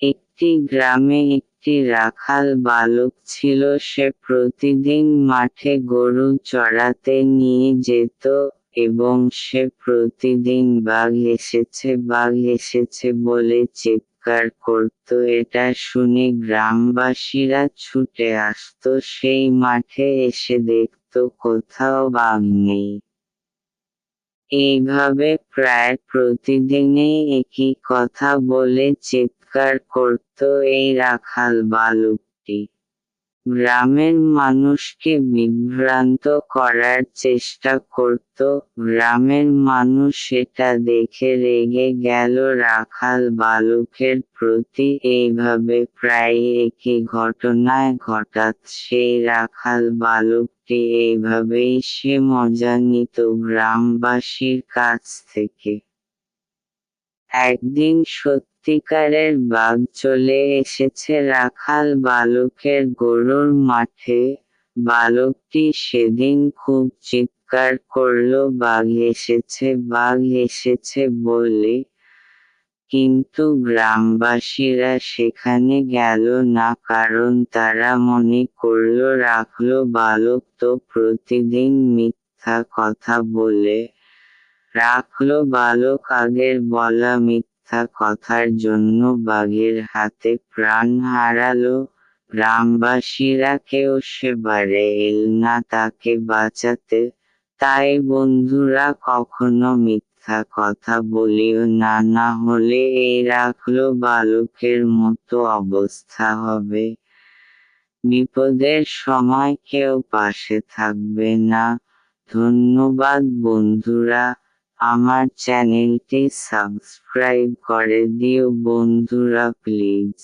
একটি গ্রামে একটি রাখাল বালক ছিল। সে প্রতিদিন মাঠে গরু চড়াতে নিয়ে যেত, এবং সে প্রতিদিন বাঘ এসেছে বলে চিৎকার করত। এটা শুনে গ্রামবাসীরা ছুটে আসত সেই মাঠে, এসে দেখত কোথাও বাঘ নেই। এইভাবে প্রায় প্রতিদিনই একই কথা বলে চিৎকার করত এই রাখাল বালকটি। গ্রামের মানুষকে বিভ্রান্ত করার চেষ্টা করত। গ্রামের মানুষ এটা দেখে রেগে গেল রাখাল বালকের প্রতি। এইভাবে প্রায়ই একই ঘটনায় হঠাৎ সেই রাখাল বালকটি এইভাবেই সে মজা নিত গ্রামবাসীর কাছ থেকে। একদিন সত্যিকারের বাঘ চলে এসেছে রাখাল বালকের গরুর মাঠে। বালকটি সেদিন খুব চিৎকার করল বাঘ এসেছে বলে, কিন্তু গ্রামবাসীরা সেখানে গেল না, কারণ তারা মনে করল রাখাল বালক তো প্রতিদিন মিথ্যা কথা বলে। রাখাল বালক আগের বলা মিথ্যা কথার জন্য বাঘের হাতে প্রাণ হারালো। গ্রামবাসীরা কেউ সেবারে এল না তাকে বাঁচাতে। তাই বন্ধুরা, কখনো মিথ্যা কথা বলিও না, না হলে এই রাখাল বালকের মতো অবস্থা হবে। বিপদের সময় কেউ পাশে থাকবে না। ধন্যবাদ বন্ধুরা। আমার চ্যানেলটি সাবস্ক্রাইব করে দিও বন্ধুরা প্লিজ।